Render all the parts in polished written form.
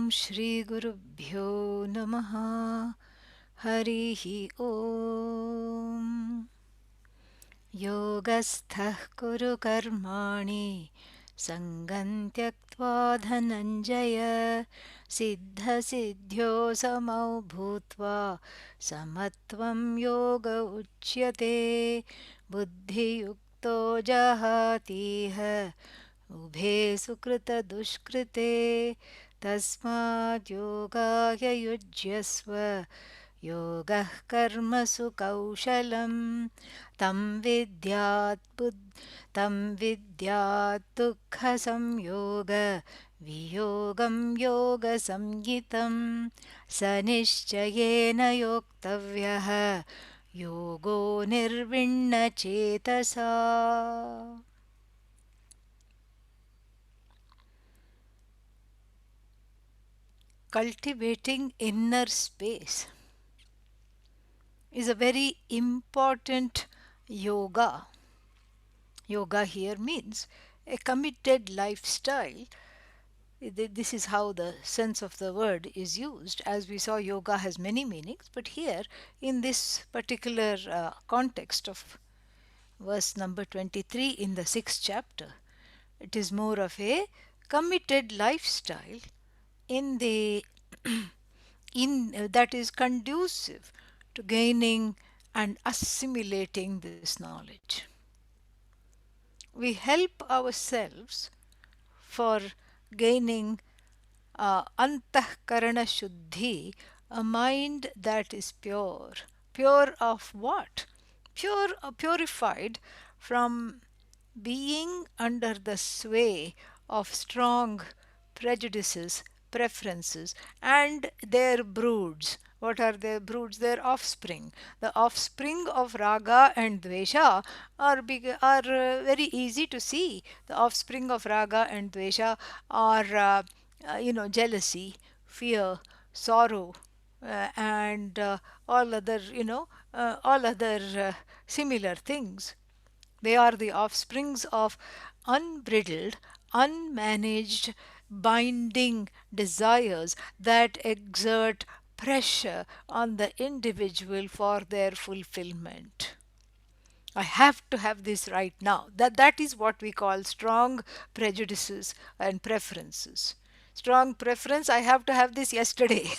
Shri Gurubhyo Namaha. Harihi Om. Yogasthah kuru karmani sangam tyaktva dhananjaya siddha siddhyo samau bhutva samatvam yoga uchyate buddhi yukto jahatiha ubhe sukrita dushkrite tasmad yogaya yujyasva yogah karmasu kaushalam tam vidyat dukha samyoga viyogam yoga samgitam sanishchayena yoktavyaha yogo nirvinna chetasa. Cultivating inner space is a very important yoga. Yoga here means a committed lifestyle. This is how the sense of the word is used. As we saw, yoga has many meanings, but here in this particular context of verse number 23 in the 6th chapter, it is more of a committed lifestyle in the that is conducive to gaining and assimilating this knowledge. We help ourselves for gaining antahkarana shuddhi, a mind that is pure. Pure of what? Purified from being under the sway of strong prejudices, preferences, and their broods. What are their broods? Their offspring. The offspring of raga and dvesha are very easy to see. The offspring of raga and dvesha are, jealousy, fear, sorrow, and all other similar things. They are the offsprings of unbridled, unmanaged, binding desires that exert pressure on the individual for their fulfillment. I have to have this right now. That is what we call strong prejudices and preferences. Strong preference, I have to have this yesterday.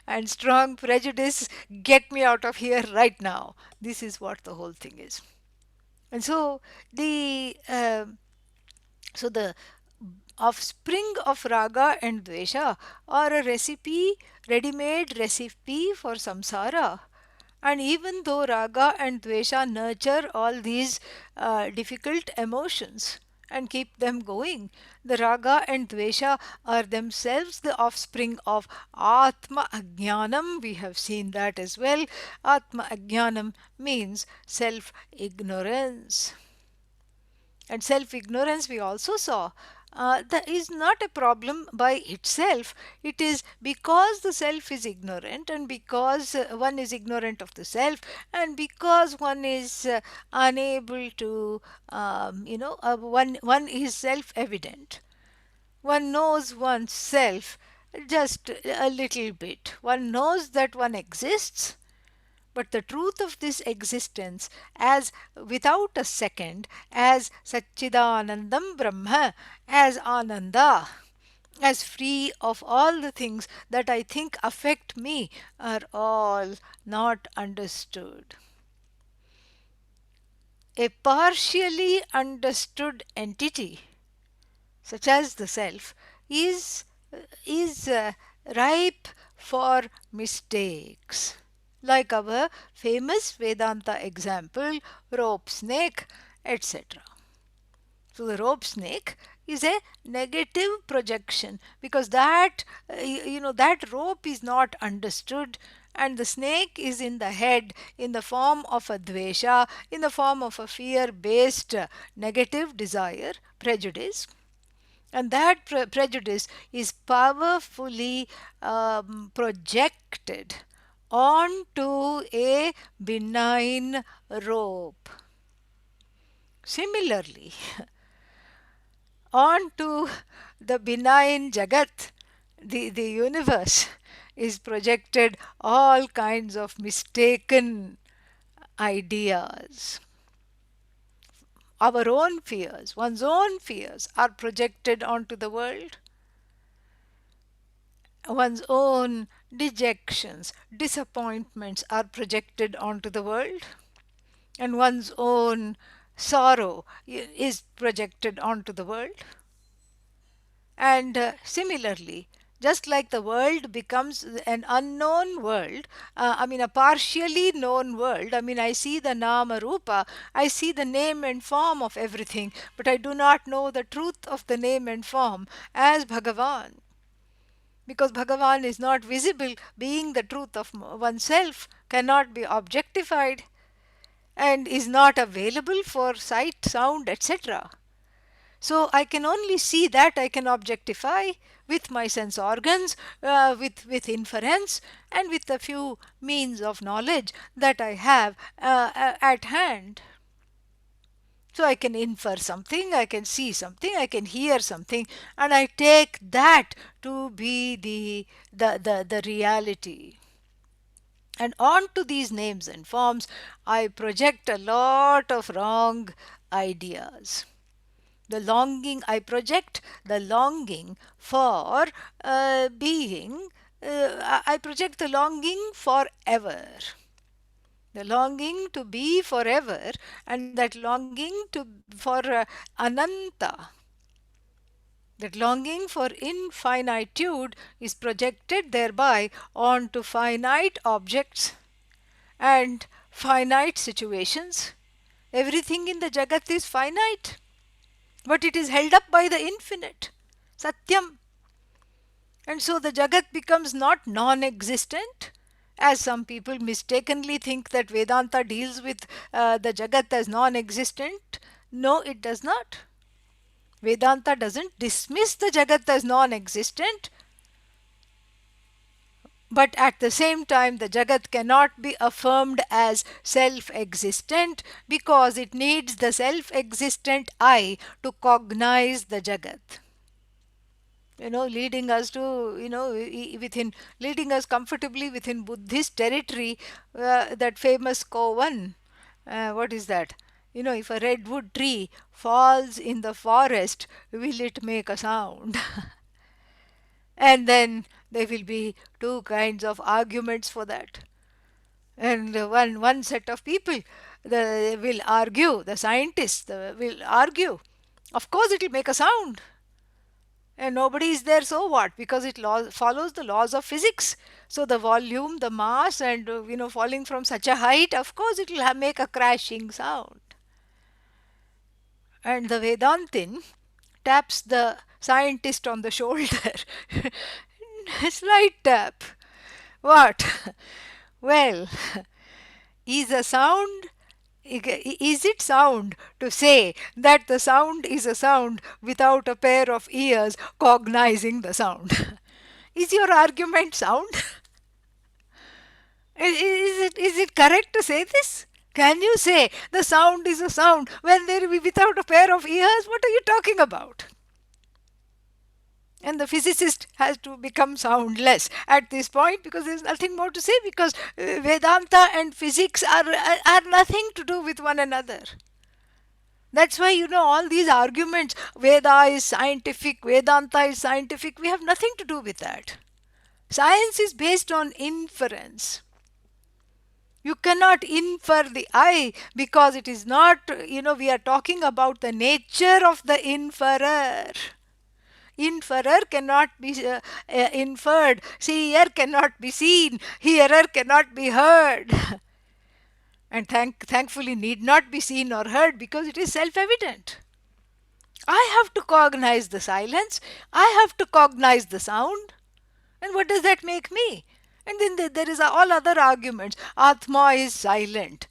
And strong prejudice, get me out of here right now. This is what the whole thing is. And so the offspring of raga and dvesha are a recipe, ready-made recipe for samsara. And even though raga and dvesha nurture all these difficult emotions and keep them going, the raga and dvesha are themselves the offspring of atma ajnanam. We have seen that as well. Atma ajnanam means self-ignorance. And self-ignorance, we also saw, that is not a problem by itself. It is because the self is ignorant, and because one is ignorant of the self, and because one is unable to, one is self-evident. One knows oneself just a little bit. One knows that one exists, but the truth of this existence, as without a second, as Satchidanandam Brahma, as Ananda, as free of all the things that I think affect me, are all not understood. A partially understood entity, such as the self, is ripe for mistakes. Like our famous Vedanta example, rope snake, etc. So the rope snake is a negative projection, because that rope is not understood, and the snake is in the head in the form of a dvesha, in the form of a fear-based negative desire, prejudice. And that prejudice is powerfully projected onto a benign rope. Similarly, onto the benign Jagat, The universe is projected all kinds of mistaken ideas. Our own fears, one's own fears, are projected onto the world. One's own dejections, disappointments are projected onto the world. And one's own sorrow is projected onto the world. And similarly, just like the world becomes an unknown world, a partially known world. I see the Nama Rupa, I see the name and form of everything, but I do not know the truth of the name and form as Bhagavan. Because Bhagavan is not visible, being the truth of oneself cannot be objectified and is not available for sight, sound, etc. So I can only see that, I can objectify with my sense organs, with inference, and with the few means of knowledge that I have at hand. So I can infer something, I can see something, I can hear something, and I take that to be the reality. And onto these names and forms, I project a lot of wrong ideas. The longing, I project the longing for being, I project the longing forever. The longing to be forever, and that longing for ananta. That longing for infinitude is projected thereby onto finite objects and finite situations. Everything in the Jagat is finite, but it is held up by the infinite, Satyam. And so the Jagat becomes not non existent, as some people mistakenly think that Vedanta deals with the Jagat as non existent. No, it does not. Vedanta doesn't dismiss the Jagat as non existent, but at the same time, the Jagat cannot be affirmed as self existent because it needs the self existent I to cognize the Jagat. Leading us to, within, leading us comfortably within Buddhist territory, that famous kovan. What is that? If a redwood tree falls in the forest, will it make a sound? And then there will be two kinds of arguments for that. And one set of people will argue, the scientists will argue, of course it will make a sound. And nobody is there, so what? Because it follows the laws of physics. So the volume, the mass, and falling from such a height, of course it will make a crashing sound. And the Vedantin taps the scientist on the shoulder. A slight tap. What? Well, is a sound, is it sound to say that the sound is a sound without a pair of ears cognizing the sound? Is your argument sound? Is it correct to say this? Can you say the sound is a sound when there will be without a pair of ears? What are you talking about? And the physicist has to become soundless at this point because there's nothing more to say, because Vedanta and physics are nothing to do with one another. That's why, all these arguments, Veda is scientific, Vedanta is scientific, we have nothing to do with that. Science is based on inference. You cannot infer the I because it is not, we are talking about the nature of the inferer. Inferer cannot be inferred. Seer cannot be seen. Hearer cannot be heard. And thankfully need not be seen or heard because it is self-evident. I have to cognize the silence. I have to cognize the sound. And what does that make me? And then there is all other arguments. Atma is silent.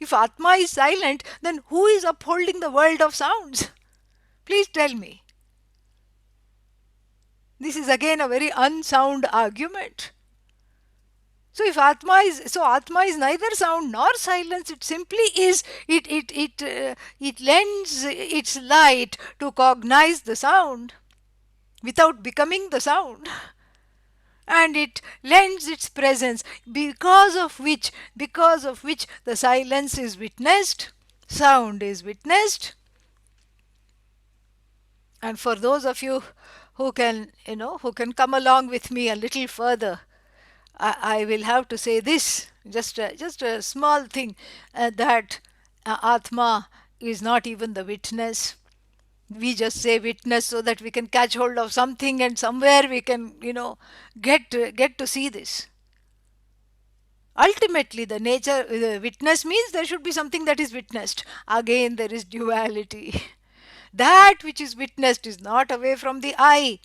If Atma is silent, then who is upholding the world of sounds? Please tell me. This is again a very unsound argument. So if Atma is neither sound nor silence. It simply is. It lends its light to cognize the sound. without becoming the sound. And it lends its presence, because of which the silence is witnessed, sound is witnessed. And for those of you who can come along with me a little further, I will have to say this, just a small thing, that Atma is not even the witness. We just say witness so that we can catch hold of something, and somewhere we can, get to see this. Ultimately, the witness means there should be something that is witnessed. Again, there is duality. That which is witnessed is not away from the eye.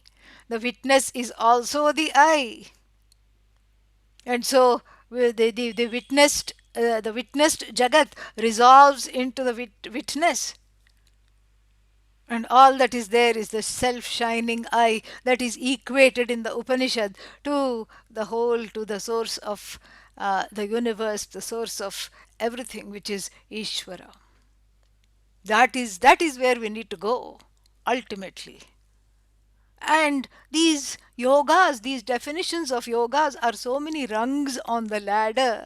The witness is also the eye. And so the witnessed Jagat resolves into the witness. And all that is there is the self shining eye that is equated in the Upanishad to the whole, to the source of the universe, the source of everything, which is Ishvara. That is where we need to go, ultimately. And these yogas, these definitions of yogas, are so many rungs on the ladder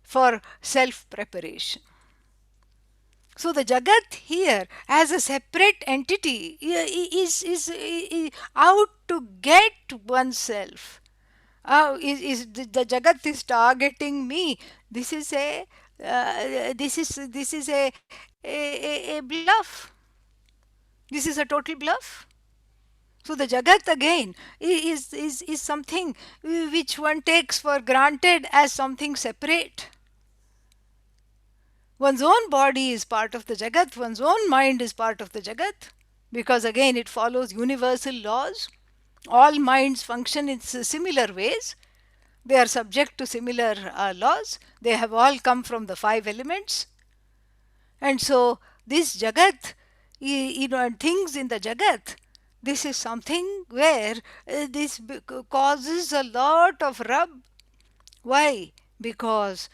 for self preparation. So the Jagat here, as a separate entity, is out to get oneself. The Jagat is targeting me. This is a bluff. This is a total bluff. So the Jagat again is something which one takes for granted as something separate. One's own body is part of the Jagat, one's own mind is part of the Jagat, because again it follows universal laws. All minds function in similar ways. They are subject to similar laws. They have all come from the five elements. And so this Jagat, and things in the Jagat, this is something where this causes a lot of rub. Why? Because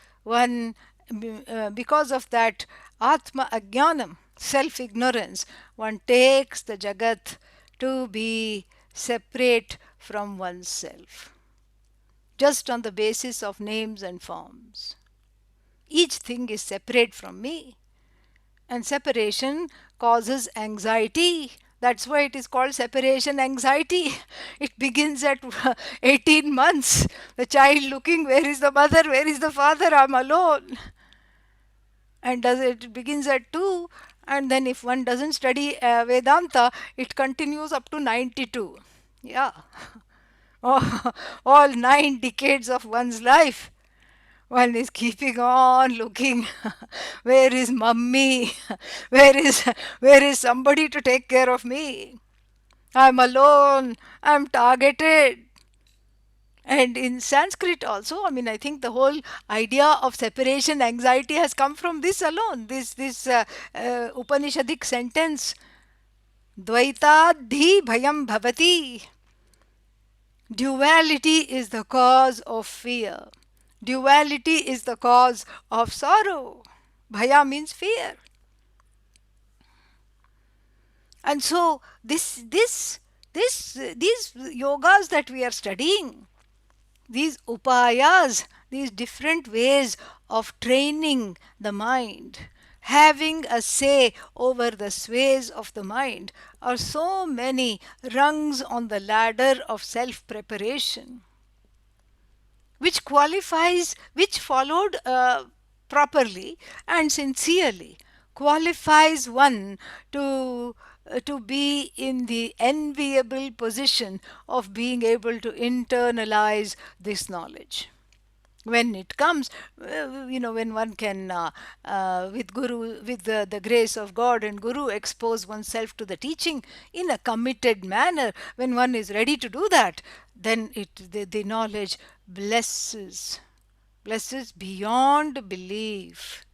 because of that Atma Ajnanam, self ignorance, one takes the Jagat to be separate from oneself, just on the basis of names and forms. Each thing is separate from me, and separation causes anxiety. That's why it is called separation anxiety. It begins at 18 months. The child looking, where is the mother, where is the father, I'm alone. And it begins at 2, and then if one doesn't study Vedanta, it continues up to 92. Yeah. All 9 decades of one's life. One is keeping on looking. Where is mummy? Where is where is somebody to take care of me? I'm alone. I'm targeted. And in Sanskrit also, I think the whole idea of separation anxiety has come from this alone. This Upanishadic sentence, Dvaitadhi bhayam bhavati. Duality is the cause of fear. Duality is the cause of sorrow. Bhaya means fear. And so these yogas that we are studying, these upayas, these different ways of training the mind, having a say over the sways of the mind, are so many rungs on the ladder of self preparation, which followed properly and sincerely, qualifies one to be in the enviable position of being able to internalize this knowledge. When it comes, when one can, with the grace of God and Guru, expose oneself to the teaching in a committed manner, when one is ready to do that, then the knowledge blesses beyond belief.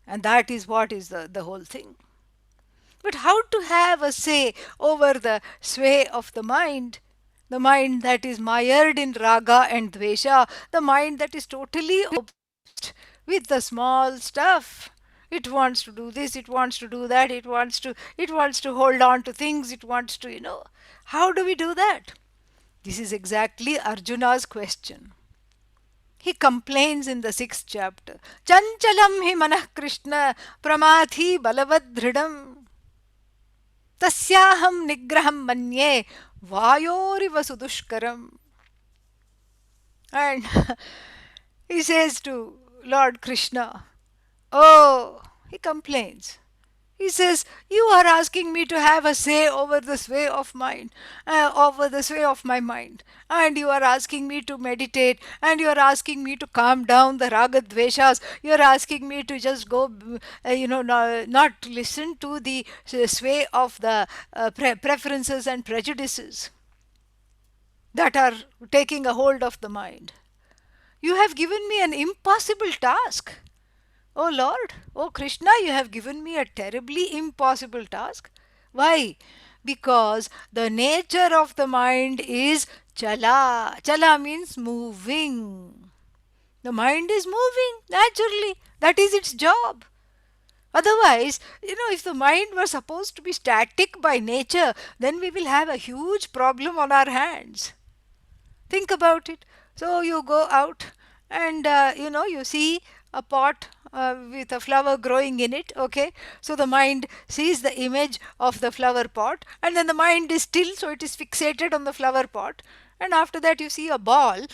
And that is what is the whole thing. But how to have a say over the sway of the mind that is mired in raga and dvesha, the mind that is totally obsessed with the small stuff, It wants to do this, it wants to do that, it wants to hold on to things, it wants to, how do we do that? This is exactly Arjuna's question. He complains in the 6th chapter. Chanchalam hi manah Krishna pramathi balavad dhridam tasyaham nigraham manye vayoriva sudushkaram. And he says to Lord Krishna, oh, he complains. He says, you are asking me to have a say over the sway of mind, over the sway of my mind. And you are asking me to meditate, and you are asking me to calm down the raga dveshas. You are asking me to just go, not listen to the sway of the preferences and prejudices that are taking a hold of the mind. You have given me an impossible task. Oh Lord, oh Krishna, you have given me a terribly impossible task. Why? Because the nature of the mind is chala. Chala means moving. The mind is moving naturally. That is its job. Otherwise, if the mind were supposed to be static by nature, then we will have a huge problem on our hands. Think about it. So you go out and you see a pot with a flower growing in it. Okay, so the mind sees the image of the flower pot, and then the mind is still, so it is fixated on the flower pot. And after that you see a ball,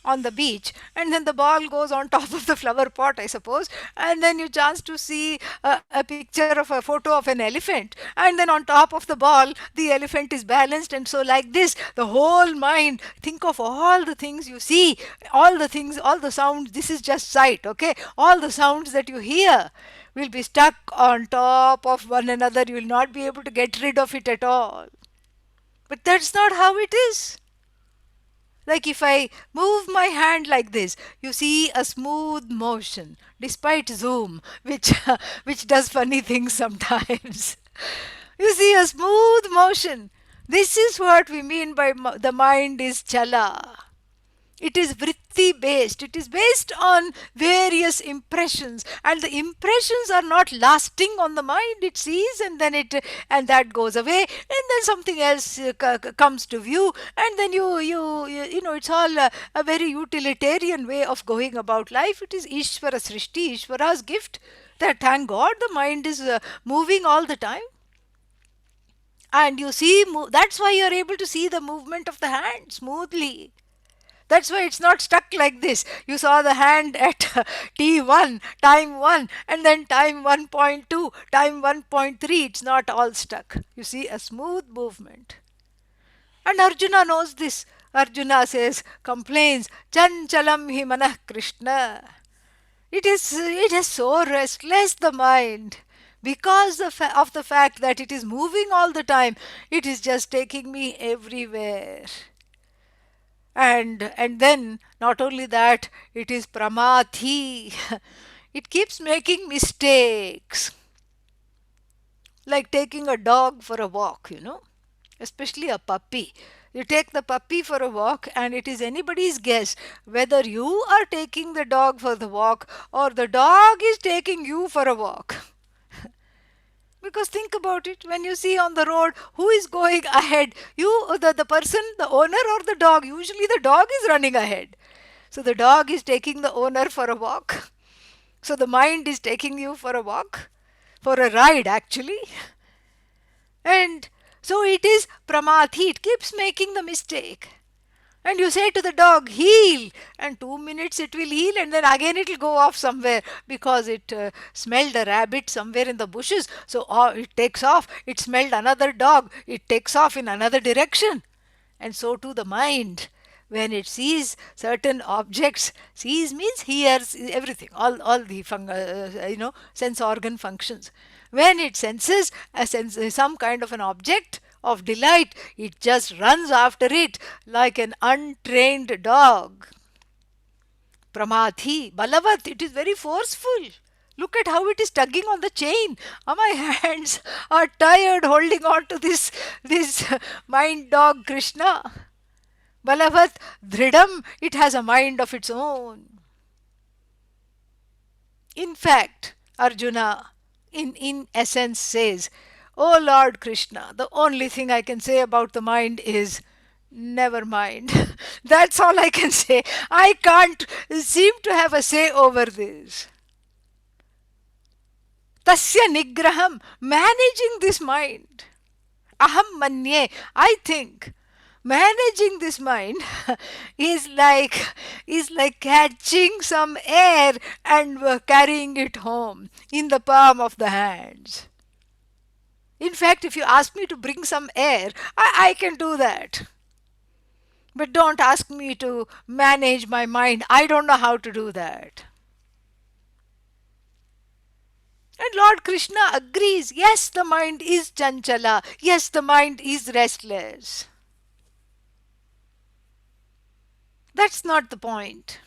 on the beach, and then the ball goes on top of the flower pot, I suppose, and then you chance to see a picture of a photo of an elephant, and then on top of the ball the elephant is balanced, and so like this the whole mind, think of all the things you see, all the things, all the sounds. This is just sight, okay? All the sounds that you hear will be stuck on top of one another. You will not be able to get rid of it at all. But that's not how it is. Like if I move my hand like this, you see a smooth motion, despite Zoom, which which does funny things sometimes. You see a smooth motion. This is what we mean by the mind is chala. It is vritti based. It is based on various impressions, and the impressions are not lasting on the mind. It sees, and then and that goes away, and then something else comes to view, and then it's all a very utilitarian way of going about life. It is Ishvara Srishti, Ishvara's gift. That thank God the mind is moving all the time. And you see, that's why you are able to see the movement of the hand smoothly. That's why it's not stuck like this. You saw the hand at T1, time 1, and then time 1.2, time 1.3. It's not all stuck. You see a smooth movement. And Arjuna knows this. Arjuna says, complains, Chanchalam hi manah Krishna. It is so restless, the mind. Because of the fact that it is moving all the time, it is just taking me everywhere. And then not only that, it is pramathi. It keeps making mistakes, like taking a dog for a walk, especially a puppy. You take the puppy for a walk, and it is anybody's guess whether you are taking the dog for the walk or the dog is taking you for a walk. Because think about it, when you see on the road who is going ahead, the person, the owner, or the dog. Usually the dog is running ahead. So the dog is taking the owner for a walk. So the mind is taking you for a walk, for a ride actually. And so it is pramathi, it keeps making the mistake. And you say to the dog, heel, and 2 minutes it will heel, and then again it will go off somewhere because it smelled a rabbit somewhere in the bushes. So it takes off. It smelled another dog. It takes off in another direction. And so too the mind. When it sees certain objects, sees means hears everything, all the sense organ functions. When it senses some kind of an object of delight, it just runs after it like an untrained dog. Pramathi, balavat, it is very forceful. Look at how it is tugging on the chain. My hands are tired holding on to this mind dog Krishna. Balavat, dhridam, it has a mind of its own. In fact, Arjuna, in essence, says, "Oh Lord Krishna, the only thing I can say about the mind is never mind." That's all I can say. I can't seem to have a say over this. Tasya nigraham, managing this mind. Aham manye, I think. Managing this mind is like catching some air and carrying it home in the palm of the hands. In fact, if you ask me to bring some air, I can do that. But don't ask me to manage my mind. I don't know how to do that. And Lord Krishna agrees. Yes, the mind is chanchala. Yes, the mind is restless. That's not the point.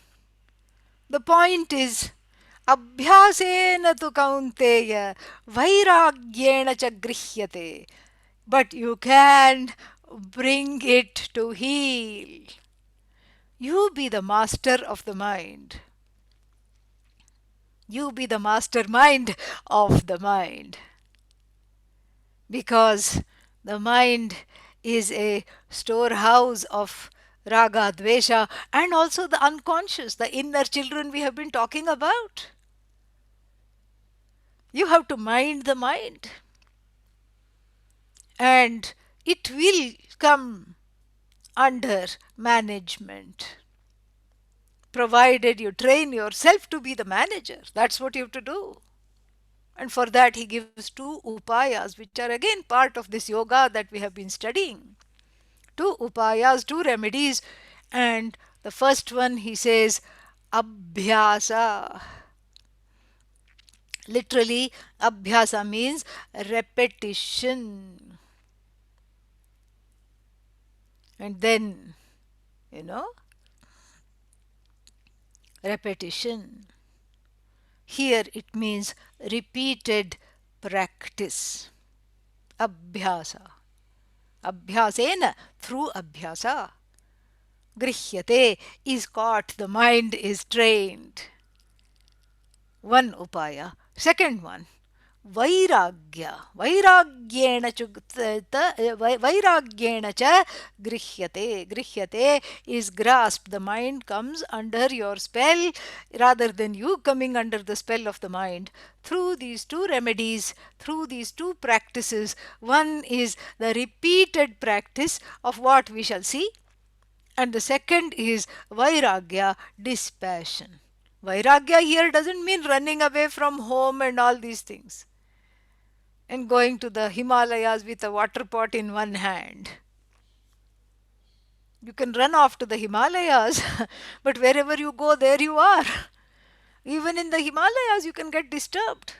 The point is abhyasena tu kaunteya vairagyena cha grihyate. But you can bring it to heal. You be the master of the mind. You be the mastermind of the mind. Because the mind is a storehouse of raga, dvesha, and also the unconscious, the inner children we have been talking about. You have to mind the mind, and it will come under management, provided you train yourself to be the manager. That's what you have to do. And for that, he gives two upayas, which are again part of this yoga that we have been studying. Two upayas, two remedies. And the first one, he says, abhyasa. Literally, abhyasa means repetition. And then, you know, repetition. Here it means repeated practice. Abhyasa. Abhyasena, through abhyasa. Grihyate is caught, the mind is trained. One upaya. Second one, vairagya. Vairagyena cha grihyate. Grihyate is grasped. The mind comes under your spell rather than you coming under the spell of the mind. Through these two remedies, through these two practices, one is the repeated practice of what we shall see, and the second is vairagya, dispassion. Vairagya here doesn't mean running away from home and all these things and going to the Himalayas with a water pot in one hand. You can run off to the Himalayas, but wherever you go, there you are. Even in the Himalayas, you can get disturbed.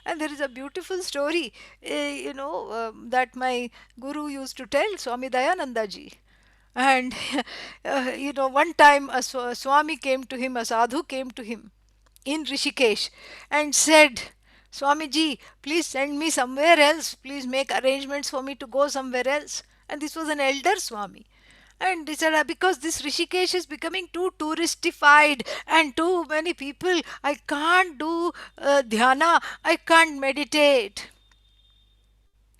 And there is a beautiful story, that my guru used to tell, Swami Dayananda ji. And, one time a Swami came to him, a sadhu came to him in Rishikesh and said, Swamiji, please send me somewhere else. Please make arrangements for me to go somewhere else. And this was an elder Swami. And he said, because this Rishikesh is becoming too touristified and too many people, I can't do dhyana, I can't meditate.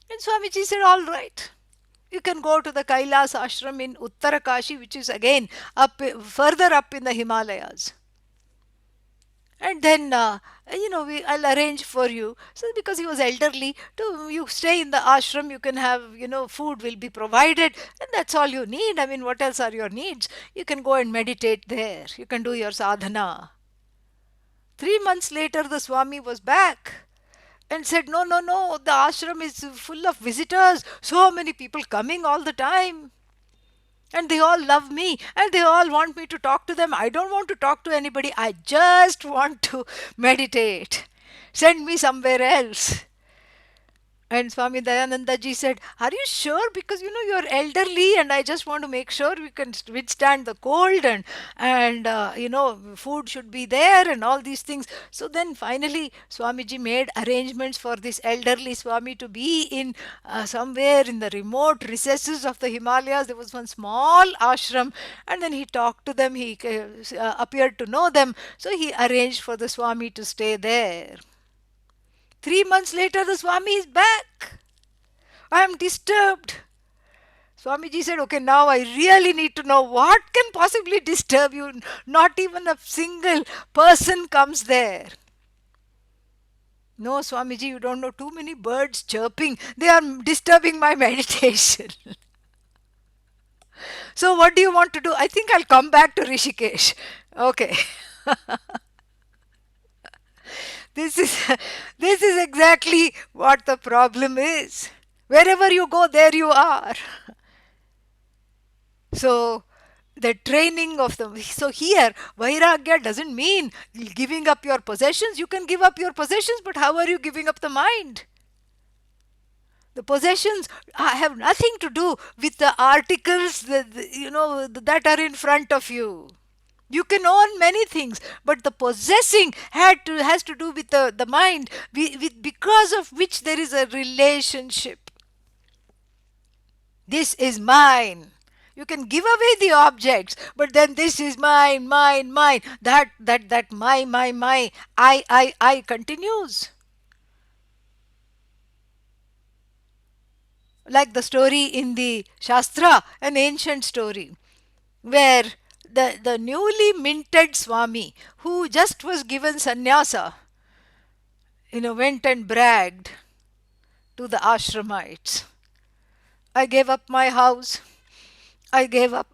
And Swamiji said, all right. You can go to the Kailas ashram in Uttarakashi, which is again further up in the Himalayas. And then, I'll arrange for you. So because he was elderly, you stay in the ashram, you can have, food will be provided, and that's all you need. I mean, what else are your needs? You can go and meditate there. You can do your sadhana. 3 months later, the Swami was back and said, no, no, no, the ashram is full of visitors. So many people coming all the time. And they all love me and they all want me to talk to them. I don't want to talk to anybody. I just want to meditate. Send me somewhere else. And Swami Dayananda ji said, "Are you sure? Because you're elderly, and I just want to make sure we can withstand the cold, and food should be there, and all these things." So then finally, Swamiji made arrangements for this elderly Swami to be in somewhere in the remote recesses of the Himalayas. There was one small ashram, and then he talked to them. He appeared to know them, so he arranged for the Swami to stay there. 3 months later, the Swami is back. I am disturbed. Swamiji said, "Okay, now I really need to know what can possibly disturb you. Not even a single person comes there." "No, Swamiji, you don't know, too many birds chirping. They are disturbing my meditation." "So, what do you want to do?" "I think I'll come back to Rishikesh." "Okay." This is this is exactly what the problem is. Wherever you go, there you are. So the training of the so here vairagya doesn't mean giving up your possessions. You can give up your possessions, but how are you giving up the mind? The possessions have nothing to do with the articles that are in front of you. You can own many things, but the possessing has to do with the mind, because of which there is a relationship. This is mine. You can give away the objects, but then this is mine, mine, mine. That my, I continues. Like the story in the Shastra, an ancient story, where the newly minted Swami, who just was given sannyasa, went and bragged to the ashramites. "I gave up my house. I gave up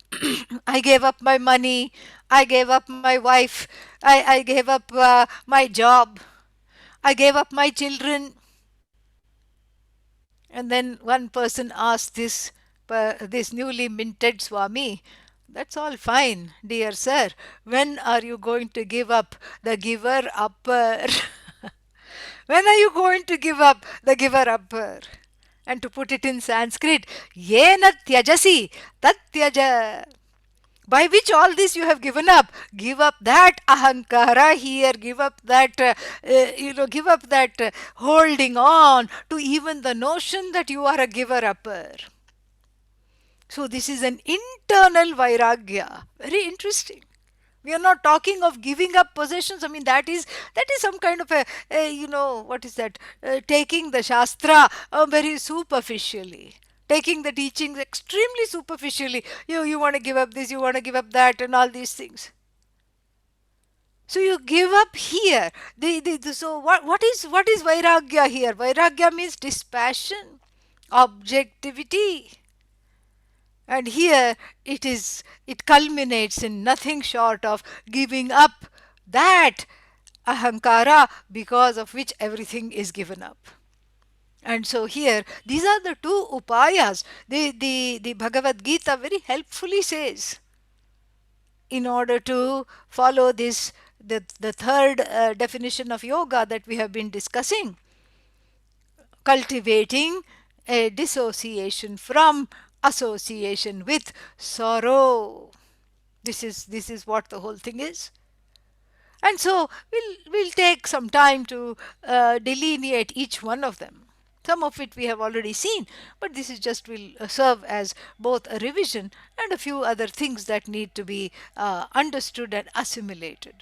I gave up my money. I gave up my wife. I gave up my job. I gave up my children." And then one person asked this newly minted Swami, "That's all fine, dear sir. When are you going to give up the giver upper?" When are you going to give up the giver upper? And to put it in Sanskrit, "Yena tyajasi tat tyaja." By which all this you have given up. Give up that ahankara here, give up that holding on to even the notion that you are a giver upper. So this is an internal vairagya. Very interesting. We are not talking of giving up possessions. I mean, that is some kind of what is that? Taking the Shastra very superficially. Taking the teachings extremely superficially. You want to give up this, you want to give up that, and all these things. So you give up here. So what is vairagya here? Vairagya means dispassion, objectivity. And here it culminates in nothing short of giving up that ahankara because of which everything is given up. And so here, these are the two upayas. The Bhagavad Gita very helpfully says, in order to follow this, the third definition of yoga that we have been discussing, cultivating a dissociation from association with sorrow. This is what the whole thing is. And so we'll take some time to delineate each one of them. Some of it we have already seen, but this is just will serve as both a revision and a few other things that need to be understood and assimilated.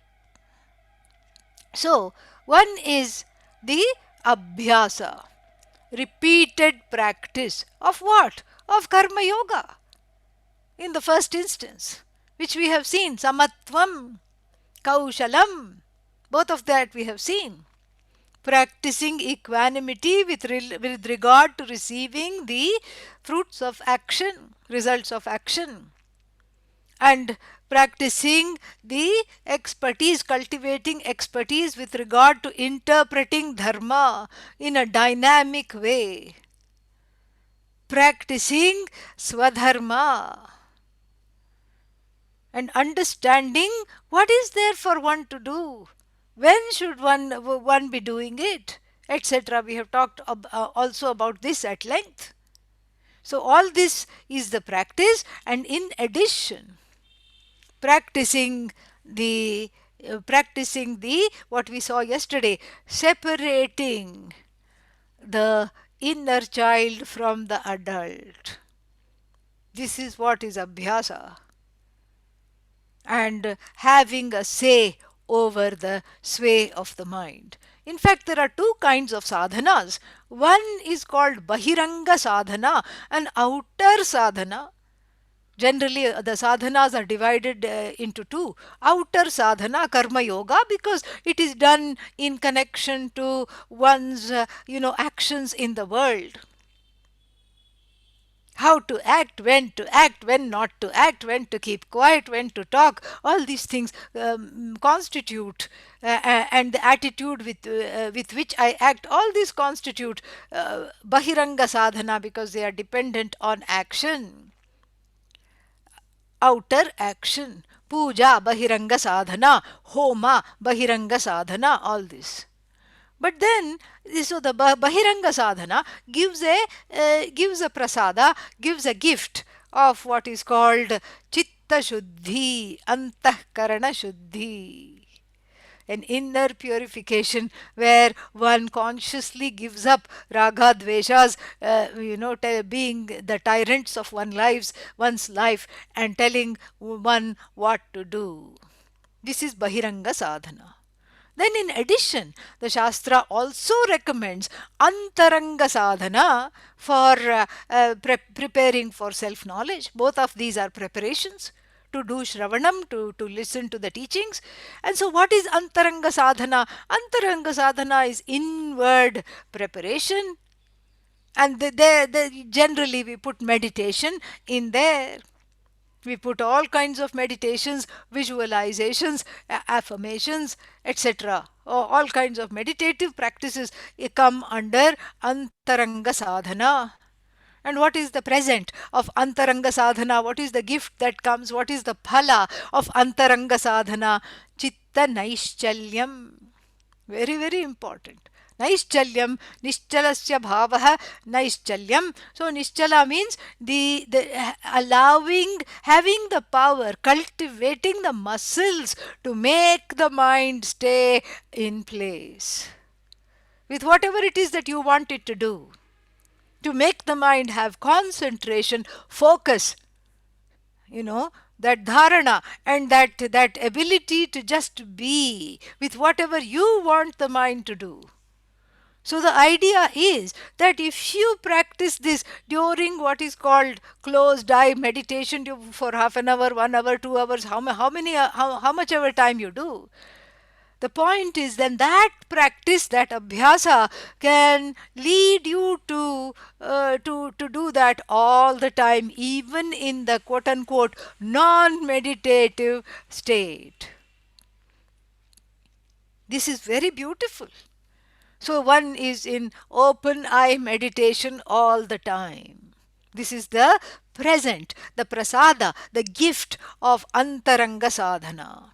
So one is the abhyasa, repeated practice of what? Of karma yoga in the first instance, which we have seen, samatvam, kaushalam, both of that we have seen. Practicing equanimity with regard to receiving the fruits of action, results of action, and practicing the expertise, cultivating expertise with regard to interpreting dharma in a dynamic way, practicing swadharma, and understanding what is there for one to do, when should one be doing it, etc. We have talked also about this at length. So all this is the practice, and in addition, practicing the what we saw yesterday, separating the inner child from the adult. This is what is abhyasa, and having a say over the sway of the mind. In fact, there are two kinds of sadhanas. One is called bahiranga sadhana, an outer sadhana. Generally, the sadhanas are divided into two. Outer sadhana, karma yoga, because it is done in connection to one's actions in the world. How to act, when not to act, when to keep quiet, when to talk. All these things constitute, and the attitude with which I act, all these constitute bahiranga sadhana, because they are dependent on action, outer action. Puja, bahiranga sadhana. Homa, bahiranga sadhana. All this. But then, so the bahiranga sadhana gives a prasada, gives a gift of what is called chitta shuddhi, antahkarana shuddhi, an inner purification where one consciously gives up raga dveshas, being the tyrants of one's life, and telling one what to do. This is bahiranga sadhana. Then, in addition, the Shastra also recommends antaranga sadhana for preparing for self knowledge. Both of these are preparations to do shravanam, to listen to the teachings. And so, what is antaranga sadhana? Antaranga sadhana is inward preparation, and generally we put meditation in there. We put all kinds of meditations, visualizations, affirmations, etc. All kinds of meditative practices come under antaranga sadhana. And what is the present of antaranga sadhana? What is the gift that comes? What is the phala of antaranga sadhana? Chitta naishchalyam. Very, very important. Naishchalyam, nishchalasya bhavaha, naishchalyam. So nischala means the allowing, having the power, cultivating the muscles to make the mind stay in place with whatever it is that you want it to do, to make the mind have concentration, focus, that dharana, and that ability to just be with whatever you want the mind to do. So the idea is that if you practice this during what is called closed eye meditation for half an hour, 1 hour, 2 hours, how much ever time you do, the point is then that practice, that abhyasa, can lead you to do that all the time, even in the quote unquote non-meditative state. This is very beautiful. So one is in open eye meditation all the time. This is the present, the prasada, the gift of antaranga sadhana.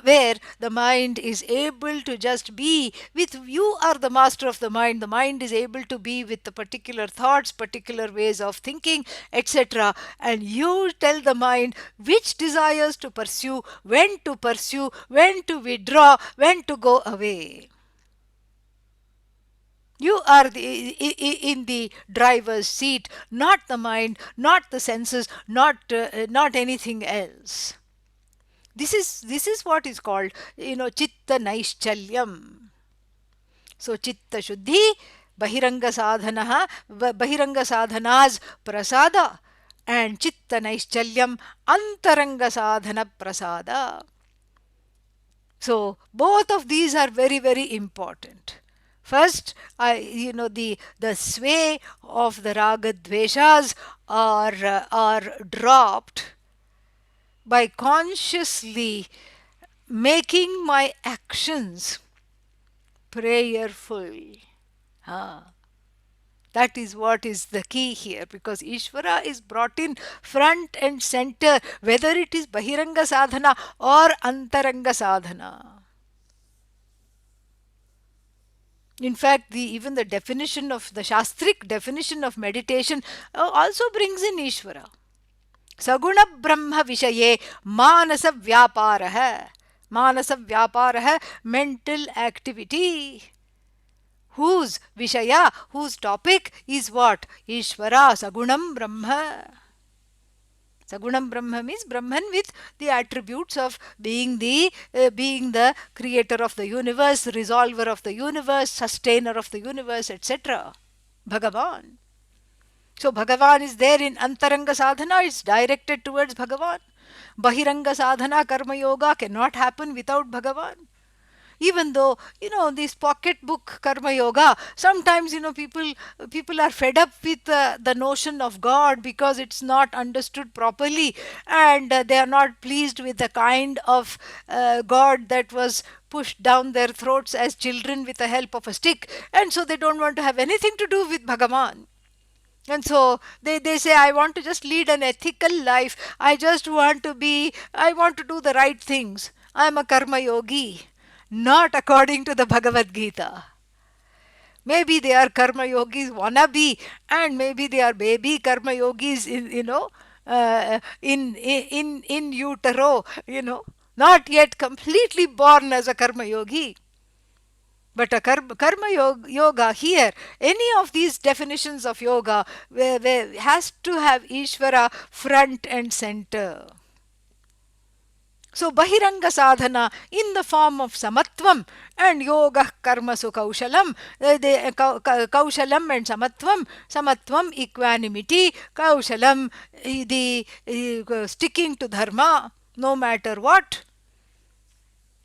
Where the mind is able to just be with, you are the master of the mind is able to be with the particular thoughts, particular ways of thinking, etc. And you tell the mind which desires to pursue, when to withdraw, when to go away. You are in the driver's seat, not the mind, not the senses, not anything else. This is what is called, chitta naishchalyam. So chitta shuddhi, bahiranga sadhana's prasada, and chitta naishchalyam, antaranga sadhana prasada. So both of these are very, very important. First, the sway of the raga dveshas are dropped by consciously making my actions prayerful. That is what is the key here, because Ishvara is brought in front and center, whether it is Bahiranga sadhana or Antaranga sadhana. In fact, even the definition of the Shastric definition of meditation also brings in Ishvara. Saguna Brahma Vishaye Manasa Vyaparaha. Manasa Vyaparaha, mental activity. Whose Vishaya, whose topic is what? Ishvara, Sagunam Brahma. Sagunam Brahma means Brahman with the attributes of being the creator of the universe, resolver of the universe, sustainer of the universe, etc. Bhagavan. So Bhagavan is there in Antaranga sadhana, it's directed towards Bhagavan. Bahiranga sadhana, karma yoga cannot happen without Bhagavan. Even though, this pocketbook karma yoga, sometimes, people are fed up with the notion of God because it's not understood properly, and they are not pleased with the kind of God that was pushed down their throats as children with the help of a stick, and so they don't want to have anything to do with Bhagavan. And so they say, I want to just lead an ethical life. I want to do the right things. I'm a karma yogi. Not according to the Bhagavad Gita. Maybe they are karma yogis wannabe, and maybe they are baby karma yogis in utero, not yet completely born as a karma yogi. But a yoga here, any of these definitions of yoga where has to have Ishvara front and center. So Bahiranga sadhana in the form of samatvam and yoga karmasu kaushalam, kaushalam and samatvam equanimity, kaushalam the sticking to dharma no matter what.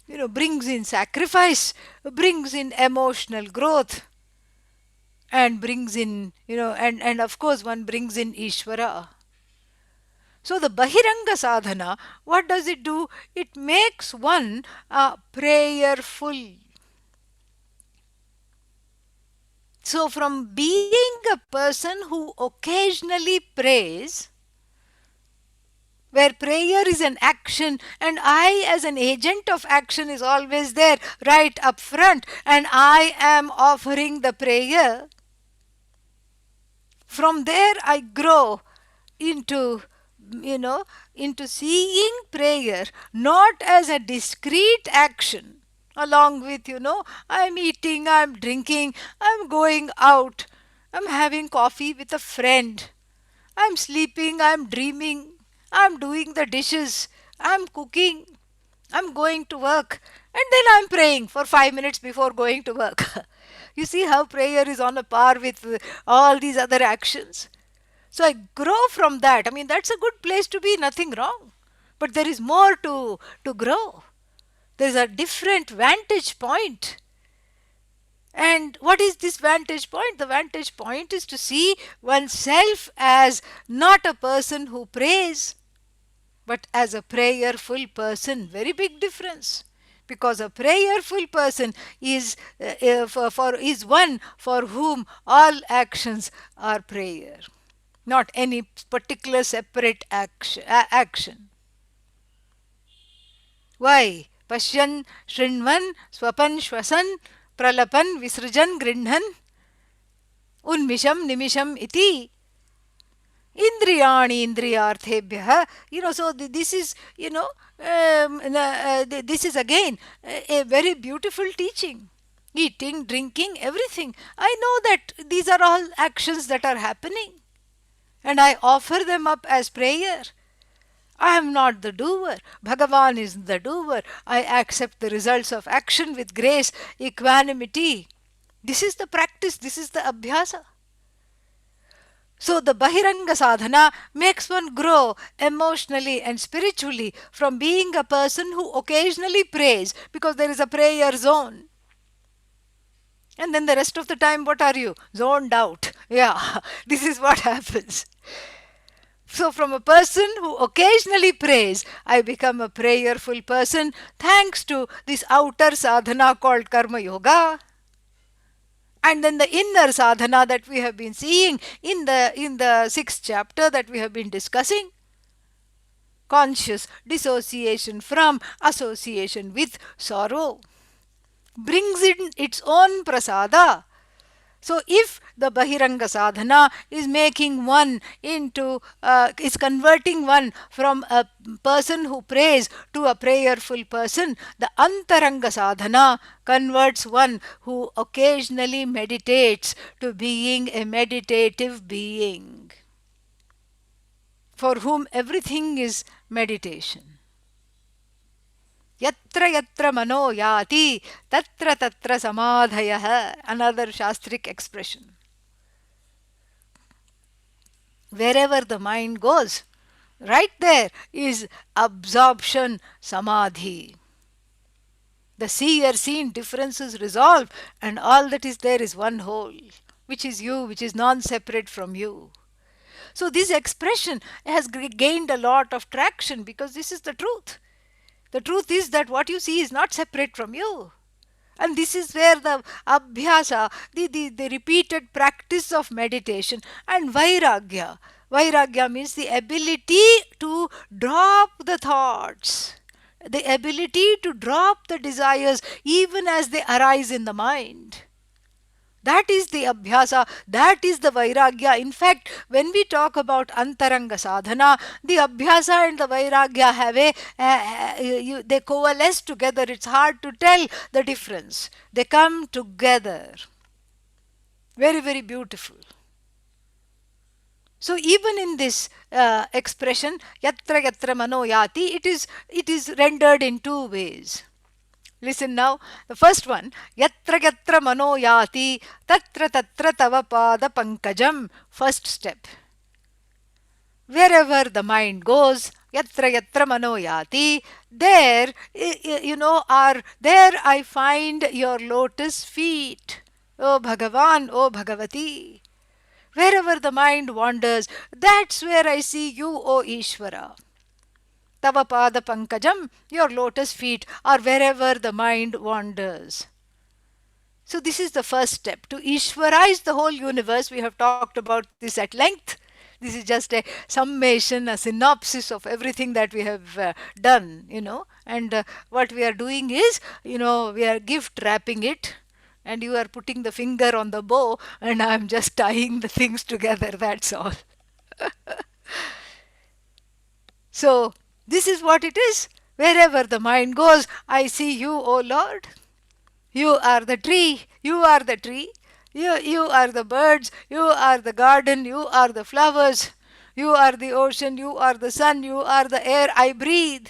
Brings in sacrifice, brings in emotional growth, and brings in, and of course one brings in Ishvara. So the Bahiranga sadhana, what does it do? It makes one prayerful. So from being a person who occasionally prays, where prayer is an action and I as an agent of action is always there right up front, and I am offering the prayer, from there I grow into into seeing prayer not as a discrete action along with, I'm eating, I'm drinking, I'm going out, I'm having coffee with a friend, I'm sleeping, I'm dreaming, I'm doing the dishes, I'm cooking, I'm going to work, and then I'm praying for 5 minutes before going to work. You see how prayer is on a par with all these other actions. So I grow from that. I mean, that's a good place to be, nothing wrong. But there is more to grow. There is a different vantage point. And what is this vantage point? The vantage point is to see oneself as not a person who prays, but as a prayerful person. Very big difference. Because a prayerful person is is one for whom all actions are prayer, not any particular separate action. Why? Pashyan, Shrinvan, Swapan, Shwasan, Pralapan, Visrajan, Grindhan, Unmisham, Nimisham, Iti. Indriyani indriyarthebhyah. So this is, this is again a very beautiful teaching. Eating, drinking, everything. I know that these are all actions that are happening, and I offer them up as prayer. I am not the doer. Bhagavan is the doer. I accept the results of action with grace, equanimity. This is the practice, this is the abhyasa. So the Bahiranga sadhana makes one grow emotionally and spiritually from being a person who occasionally prays because there is a prayer zone. And then the rest of the time, what are you? Zoned out. Yeah, this is what happens. So from a person who occasionally prays, I become a prayerful person thanks to this outer sadhana called karma yoga. And then the inner sadhana that we have been seeing in the 6th chapter that we have been discussing. Conscious dissociation from association with sorrow. brings in its own prasada. So, if the Bahiranga sadhana is making one into, is converting one from a person who prays to a prayerful person, the Antaranga sadhana converts one who occasionally meditates to being a meditative being, for whom everything is meditation. Yatra yatra mano yati, tatra tatra samadhayah, another Shastric expression. Wherever the mind goes, right there is absorption samadhi. The seer seen differences resolve, and all that is there is one whole, which is you, which is non separate from you. So, this expression has gained a lot of traction because this is the truth. The truth is that what you see is not separate from you. And this is where the abhyasa, the repeated practice of meditation, and vairagya. Vairagya means the ability to drop the thoughts, the ability to drop the desires even as they arise in the mind. That is the abhyasa, that is the vairagya. In fact, when we talk about antaranga sadhana, the abhyasa and the vairagya have they coalesce together. It's hard to tell the difference. They come together. Very, very beautiful. So even in this expression, yatra yatra mano yati, it is rendered in two ways. Listen now, the first one, yatra yatra mano yati, tatra tatra tava pada pankajam, first step. Wherever the mind goes, yatra yatra mano yati, there, there I find your lotus feet. O Bhagavan, O Bhagavati. Wherever the mind wanders, that's where I see you, O Ishvara. Tava pada pankajam, your lotus feet, or wherever the mind wanders. So this is the first step. To Ishvarize the whole universe, we have talked about this at length. This is just a summation, a synopsis of everything that we have done. And what we are doing is, we are gift wrapping it, and you are putting the finger on the bow, and I am just tying the things together, that's all. So, this is what it is. Wherever the mind goes, I see you, O Lord. You are the tree, you are the tree. You are the birds, you are the garden, you are the flowers. You are the ocean, you are the sun, you are the air I breathe.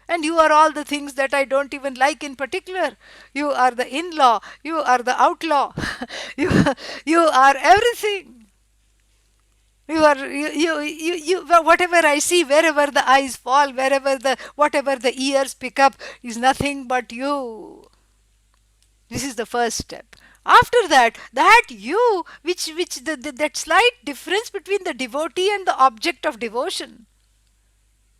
And you are all the things that I don't even like in particular. You are the in-law, you are the outlaw. you, you are everything. Whatever I see, wherever the eyes fall, whatever the ears pick up is nothing but you. This is the first step. After that, that slight difference between the devotee and the object of devotion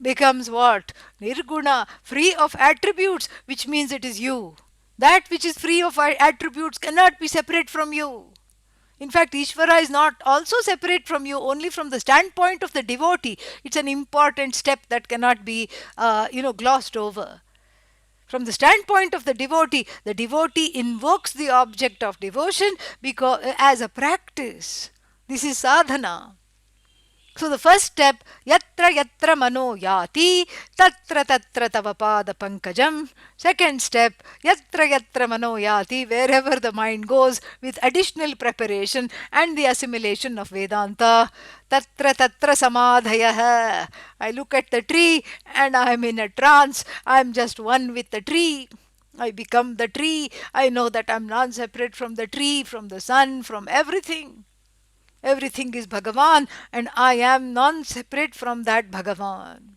becomes what? Nirguna, free of attributes, which means it is you. That which is free of attributes cannot be separate from you. In fact, Ishvara is not also separate from you, only from the standpoint of the devotee. It's an important step that cannot be, glossed over. From the standpoint of the devotee invokes the object of devotion as a practice. This is sadhana. So the first step, yatra yatra mano yati, tatra tatra tava pada pankajam. Second step, yatra yatra mano yati, wherever the mind goes, with additional preparation and the assimilation of Vedanta. Tatra tatra samadhayah. I look at the tree and I am in a trance. I am just one with the tree. I become the tree. I know that I am non-separate from the tree, from the sun, from everything. Everything is Bhagavan, and I am non-separate from that Bhagavan.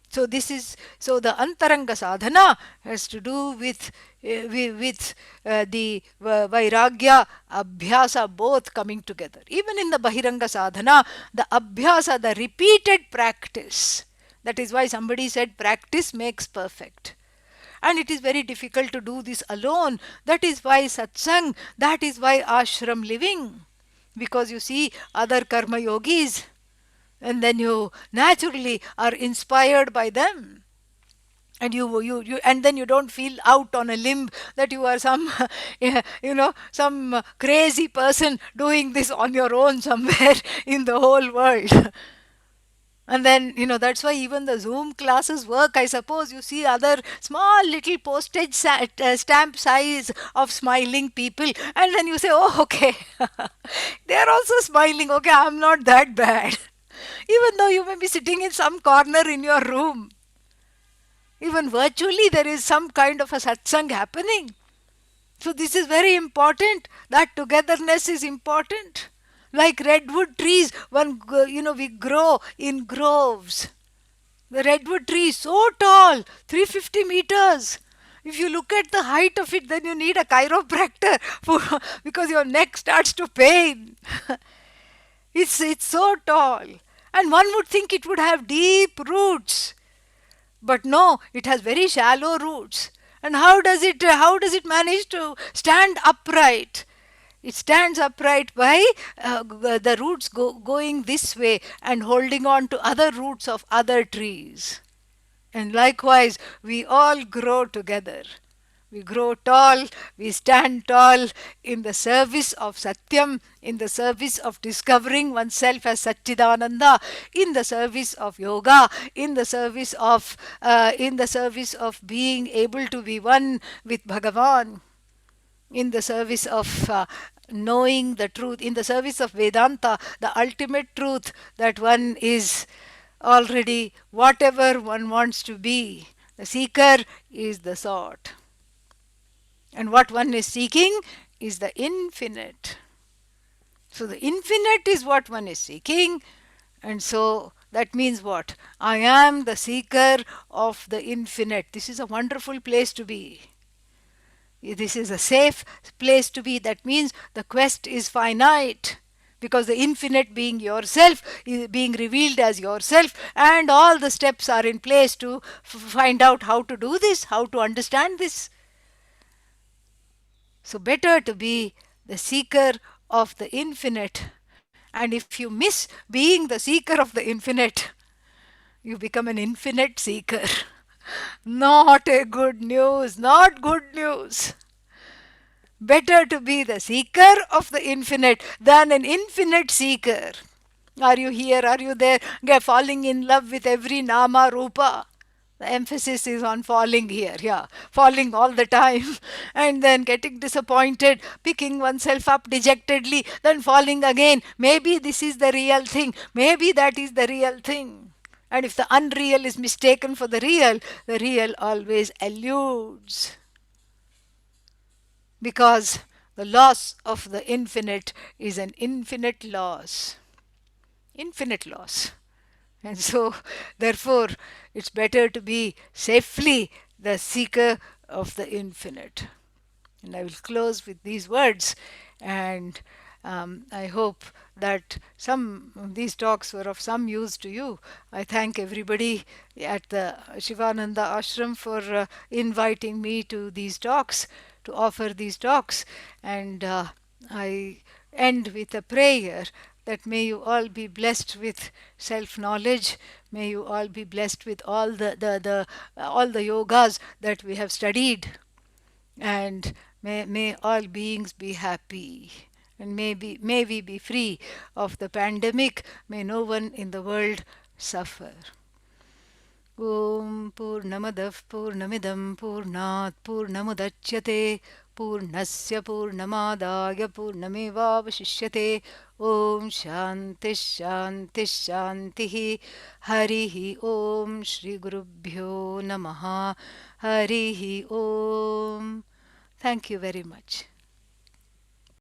So the Antaranga sadhana has to do with the Vairagya, Abhyasa both coming together. Even in the Bahiranga sadhana, the Abhyasa, the repeated practice. That is why somebody said practice makes perfect. And it is very difficult to do this alone. That is why satsang, that is why ashram living. Because you see other karma yogis, and then you naturally are inspired by them. and you and then you don't feel out on a limb that you are some some crazy person doing this on your own somewhere in the whole world. And then, that's why even the Zoom classes work, I suppose. You see other small little postage stamp size of smiling people, and then you say, oh, okay, they are also smiling. Okay, I'm not that bad. Even though you may be sitting in some corner in your room, even virtually, there is some kind of a satsang happening. So, this is very important. That togetherness is important. Like redwood trees, we grow in groves. The redwood tree is so tall, 350 meters. If you look at the height of it, then you need a chiropractor because your neck starts to pain. It's so tall. And one would think it would have deep roots. But no, it has very shallow roots. And how does it manage to stand upright? It stands upright by the roots going this way and holding on to other roots of other trees. And likewise, we all grow together. We grow tall, we stand tall in the service of Satyam, in the service of discovering oneself as Satchidananda, in the service of yoga, in the service of being able to be one with Bhagavan, in the service of knowing the truth, in the service of Vedanta, the ultimate truth that one is already whatever one wants to be. The seeker is the sought. And what one is seeking is the infinite. So the infinite is what one is seeking. And so that means what? I am the seeker of the infinite. This is a wonderful place to be. This is a safe place to be. That means the quest is finite. Because the infinite being yourself, is being revealed as yourself, and all the steps are in place to find out how to do this, how to understand this. So, better to be the seeker of the infinite. And if you miss being the seeker of the infinite, you become an infinite seeker. Not a good news, not good news. Better to be the seeker of the infinite than an infinite seeker. Are you here? Are you there? Falling in love with every nama rupa. The emphasis is on falling here, yeah. Falling all the time and then getting disappointed, picking oneself up dejectedly, then falling again. Maybe this is the real thing. Maybe that is the real thing. And if the unreal is mistaken for the real always eludes. Because the loss of the infinite is an infinite loss. Infinite loss. And so, therefore, it's better to be safely the seeker of the infinite. And I will close with these words, and I hope that some of these talks were of some use to you. I thank everybody at the Shivananda Ashram for inviting me to these talks, to offer these talks, and I end with a prayer that may you all be blessed with self-knowledge, may you all be blessed with all the yogas that we have studied, and may all beings be happy, and may we be free of the pandemic. May no one in the world suffer. Om Purnamadav Purnamidam Purnat Purnamudachyate Purnasya Purnamadaya Purnamevavashishyate. Om Shanti Shanti Shanti. Harihi Om Shri Gurubhyo Namaha. Harihi Om. Thank you very much.